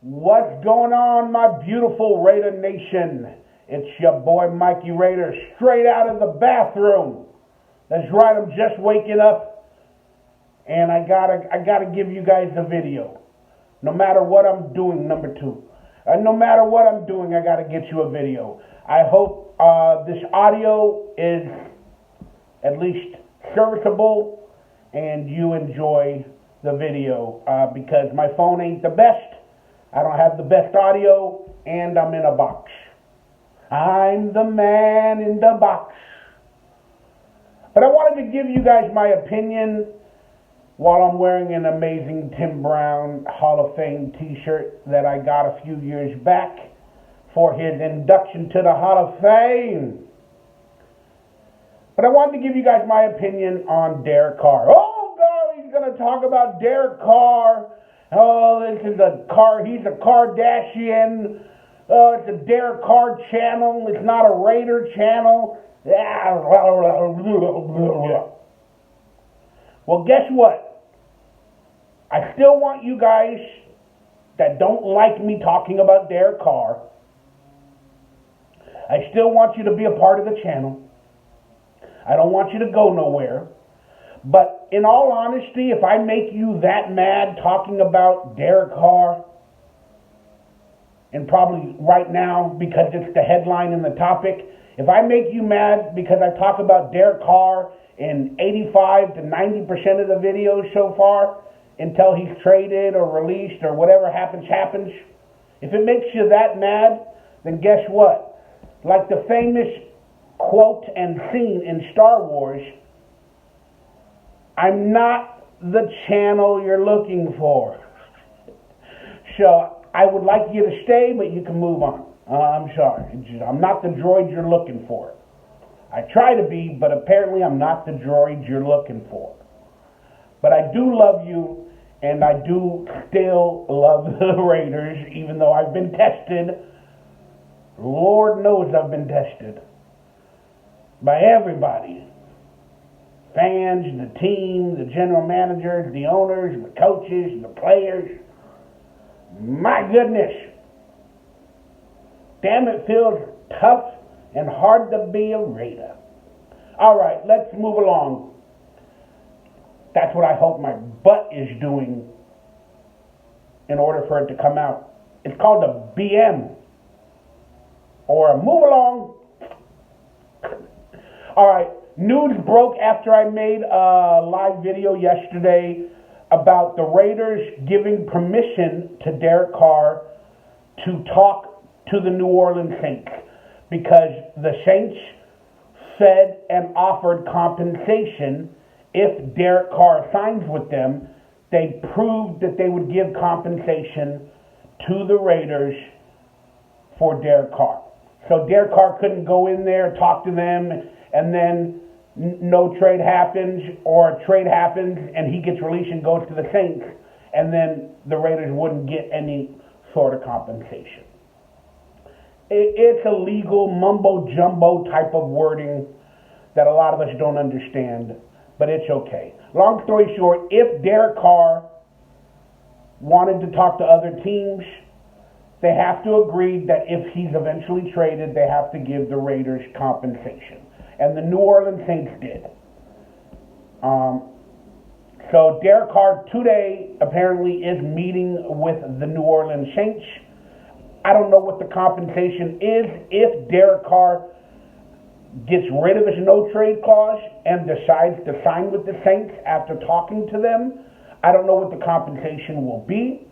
What's going on, my beautiful Raider Nation? It's your boy Mikey Raider, straight out of the bathroom. That's right, I'm just waking up, and I gotta give you guys a video. No matter what I'm doing, number two. No matter what I'm doing, I gotta get you a video. I hope this audio is at least serviceable, and you enjoy the video because my phone ain't the best. I don't have the best audio, and I'm in a box. I'm the man in the box. But I wanted to give you guys my opinion while I'm wearing an amazing Tim Brown Hall of Fame t-shirt that I got a few years back for his induction to the Hall of Fame. But I wanted to give you guys my opinion on Derek Carr. Oh, God, he's going to talk about Derek Carr. Oh, this is a Carr. He's a Kardashian. Oh, it's a Derek Carr channel. It's not a Raider channel. Well, guess what? I still want you guys that don't like me talking about Derek Carr. I still want you to be a part of the channel. I don't want you to go nowhere. But in all honesty, if I make you that mad talking about Derek Carr, and probably right now because it's the headline and the topic, if I make you mad because I talk about Derek Carr in 85 to 90% of the videos so far until he's traded or released or whatever happens, if it makes you that mad, then guess what? Like the famous quote and scene in Star Wars, I'm not the channel you're looking for. So I would like you to stay, but you can move on. I'm sorry. I'm not the droid you're looking for. I try to be, but apparently I'm not the droid you're looking for. But I do love you, and I do still love the Raiders, even though I've been tested. Lord knows I've been tested by everybody. Fans, the team, the general managers, the owners, the coaches, the players. My goodness. Damn, it feels tough and hard to be a Raider. All right, let's move along. That's what I hope my butt is doing in order for it to come out. It's called a BM. Or a move along. All right. News broke after I made a live video yesterday about the Raiders giving permission to Derek Carr to talk to the New Orleans Saints because the Saints said and offered compensation if Derek Carr signs with them. They proved that they would give compensation to the Raiders for Derek Carr. So Derek Carr couldn't go in there, talk to them, and then no trade happens, or a trade happens and he gets released and goes to the Saints, and then the Raiders wouldn't get any sort of compensation. It's a legal mumbo-jumbo type of wording that a lot of us don't understand, but it's okay. Long story short, if Derek Carr wanted to talk to other teams, they have to agree that if he's eventually traded, they have to give the Raiders compensation. And the New Orleans Saints did. So Derek Carr today apparently is meeting with the New Orleans Saints. I don't know what the compensation is if Derek Carr gets rid of his no-trade clause and decides to sign with the Saints after talking to them. I don't know what the compensation will be.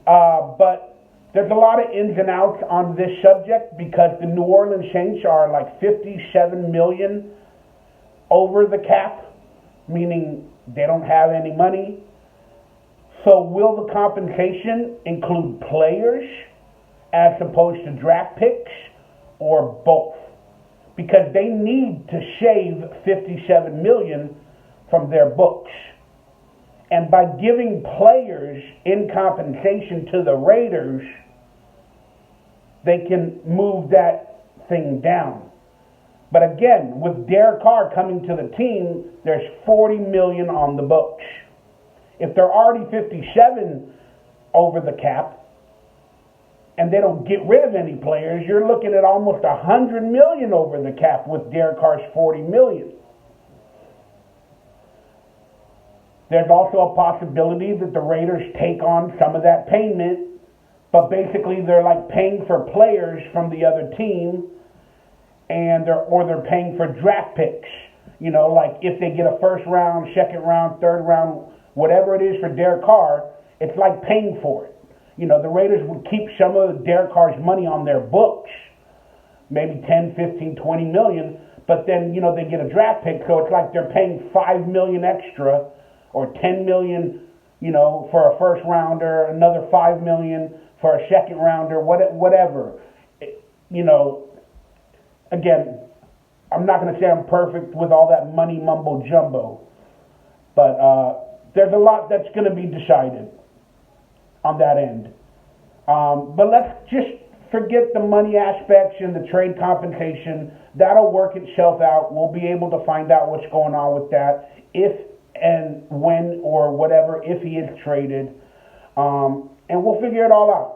But there's a lot of ins and outs on this subject because the New Orleans Saints are like $57 million over the cap, meaning they don't have any money. So will the compensation include players as opposed to draft picks, or both? Because they need to shave $57 million from their books. And by giving players in compensation to the Raiders, they can move that thing down. But again, with Derek Carr coming to the team, there's $40 million on the books. If they're already 57 over the cap, and they don't get rid of any players, you're looking at almost $100 million over the cap with Derek Carr's $40 million. There's also a possibility that the Raiders take on some of that payment, but basically they're like paying for players from the other team, and they're paying for draft picks. You know, like if they get a first round, second round, third round, whatever it is for Derek Carr, it's like paying for it. You know, the Raiders would keep some of Derek Carr's money on their books, maybe 10, 15, 20 million, but then, you know, they get a draft pick, so it's like they're paying $5 million extra or $10 million, you know, for a first rounder, another $5 million for a second rounder, whatever. You know, again, I'm not going to say I'm perfect with all that money mumbo jumbo, but there's a lot that's going to be decided on that end. But let's just forget the money aspects and the trade compensation. That'll work itself out. We'll be able to find out what's going on with that, if and when or whatever, if he is traded. And we'll figure it all out.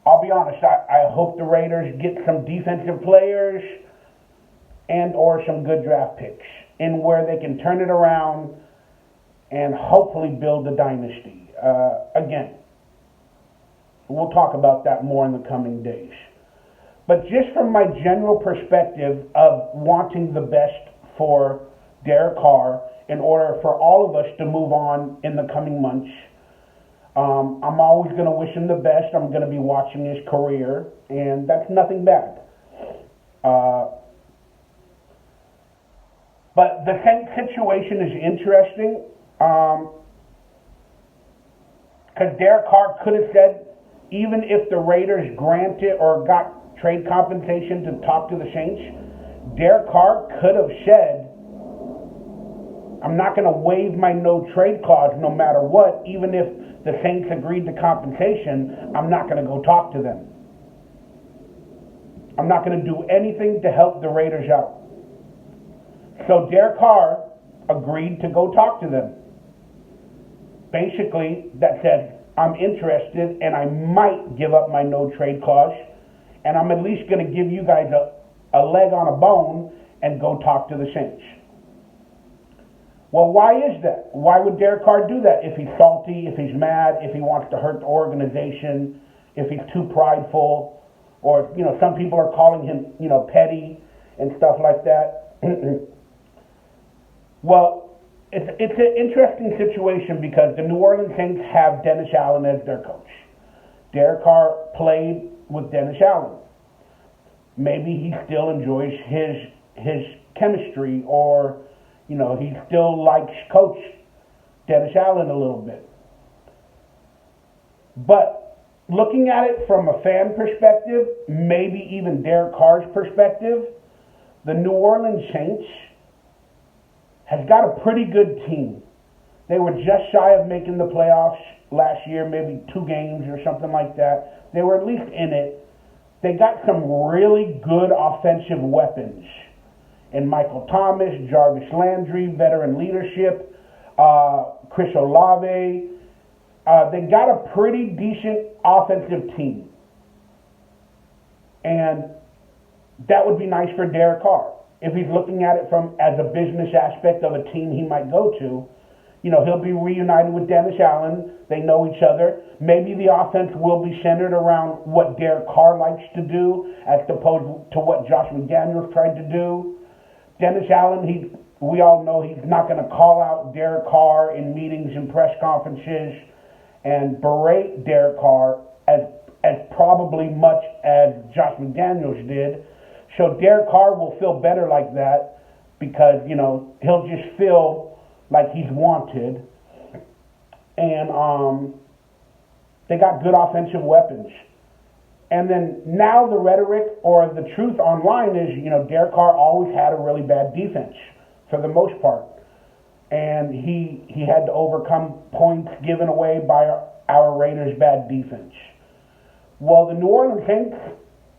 I'll be honest, I hope the Raiders get some defensive players and or some good draft picks, and where they can turn it around and hopefully build a dynasty. Again, we'll talk about that more in the coming days. But just from my general perspective of wanting the best for Derek Carr in order for all of us to move on in the coming months, I'm always going to wish him the best. I'm going to be watching his career, and that's nothing bad. But the situation is interesting, because Derek Carr could have said, even if the Raiders granted or got trade compensation to talk to the Saints, Derek Carr could have said, I'm not going to waive my no trade clause no matter what. Even if the Saints agreed to compensation, I'm not going to go talk to them. I'm not going to do anything to help the Raiders out. So Derek Carr agreed to go talk to them. Basically, that said, I'm interested and I might give up my no trade clause, and I'm at least going to give you guys a leg on a bone and go talk to the Saints. Well, why is that? Why would Derek Carr do that? If he's salty, if he's mad, if he wants to hurt the organization, if he's too prideful, or, you know, some people are calling him, you know, petty and stuff like that. Well, it's an interesting situation because the New Orleans Saints have Dennis Allen as their coach. Derek Carr played with Dennis Allen. Maybe he still enjoys his chemistry, or, you know, he still likes Coach Dennis Allen a little bit. But looking at it from a fan perspective, maybe even Derek Carr's perspective, the New Orleans Saints has got a pretty good team. They were just shy of making the playoffs last year, maybe 2 games or something like that. They were at least in it. They got some really good offensive weapons. And Michael Thomas, Jarvis Landry, veteran leadership, Chris Olave. They got a pretty decent offensive team. And that would be nice for Derek Carr. If he's looking at it from as a business aspect of a team he might go to, you know, he'll be reunited with Dennis Allen. They know each other. Maybe the offense will be centered around what Derek Carr likes to do as opposed to what Josh McDaniels tried to do. Dennis Allen, we all know he's not going to call out Derek Carr in meetings and press conferences and berate Derek Carr as probably much as Josh McDaniels did. So Derek Carr will feel better like that because, you know, he'll just feel like he's wanted. And they got good offensive weapons. And then now the rhetoric or the truth online is, you know, Derek Carr always had a really bad defense for the most part. And he had to overcome points given away by our Raiders' bad defense. Well, the New Orleans Saints,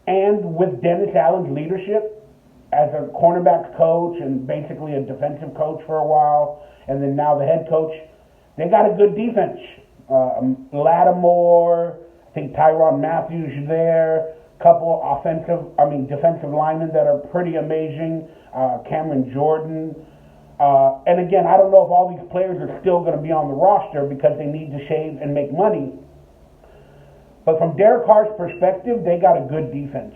and with Dennis Allen's leadership as a cornerbacks coach and basically a defensive coach for a while, and then now the head coach, they got a good defense. Lattimore, I think Tyrann Mathieu there. Couple defensive linemen that are pretty amazing. Cameron Jordan. And again, I don't know if all these players are still going to be on the roster because they need to shave and make money. But from Derek Carr's perspective, they got a good defense.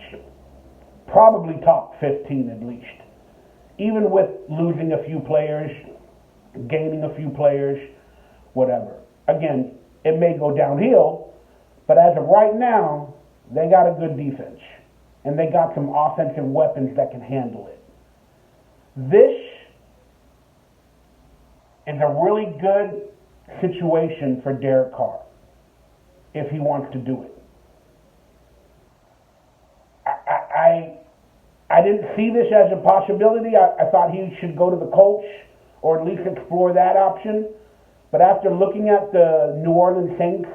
Probably top 15 at least. Even with losing a few players, gaining a few players, whatever. Again, it may go downhill, but as of right now, they got a good defense. And they got some offensive weapons that can handle it. This is a really good situation for Derek Carr if he wants to do it. I didn't see this as a possibility. I thought he should go to the Colts or at least explore that option. But after looking at the New Orleans Saints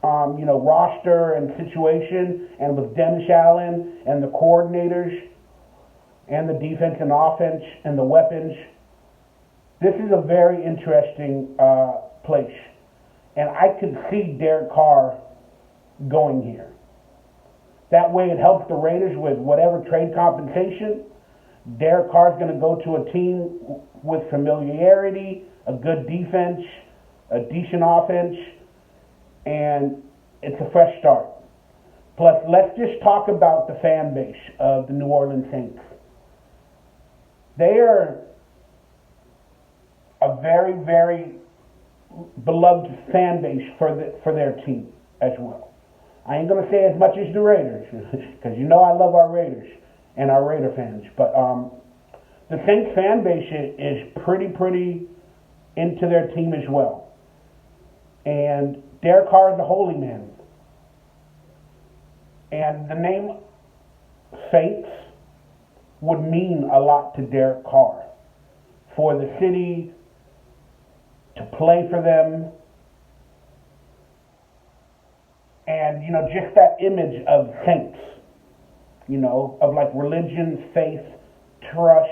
roster and situation, and with Dennis Allen and the coordinators and the defense and offense and the weapons, this is a very interesting place. And I could see Derek Carr going here. That way it helps the Raiders with whatever trade compensation. Derek Carr's going to go to a team with familiarity, a good defense, a decent offense, and it's a fresh start. Plus, let's just talk about the fan base of the New Orleans Saints. They are a very, very beloved fan base for their team as well. I ain't going to say as much as the Raiders, because you know I love our Raiders and our Raider fans. But the Saints fan base is pretty into their team as well. And Derek Carr is a holy man. And the name Saints would mean a lot to Derek Carr. For the city to play for them. And, just that image of saints, of like religion, faith, trust.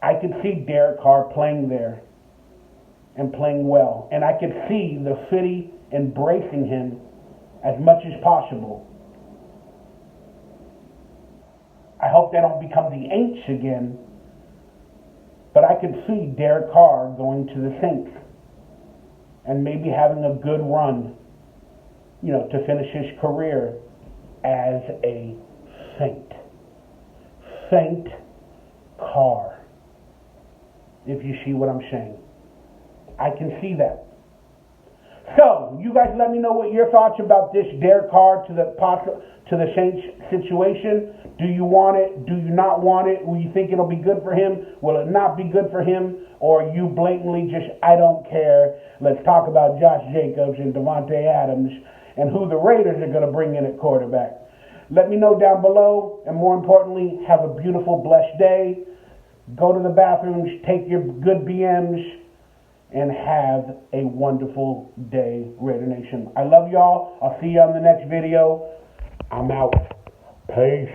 I could see Derek Carr playing there and playing well. And I could see the city embracing him as much as possible. I hope they don't become the Aints again. But I could see Derek Carr going to the Saints and maybe having a good run, to finish his career as a Saint. Saint Carr. If you see what I'm saying. I can see that. So, you guys let me know what your thoughts about this Derek Carr to the Saints situation. Do you want it? Do you not want it? Will you think it'll be good for him? Will it not be good for him? Or you blatantly just, I don't care. Let's talk about Josh Jacobs and Devontae Adams and who the Raiders are going to bring in at quarterback. Let me know down below. And more importantly, have a beautiful, blessed day. Go to the bathrooms, take your good BMs, and have a wonderful day, Raider Nation. I love y'all. I'll see you on the next video. I'm out. Peace.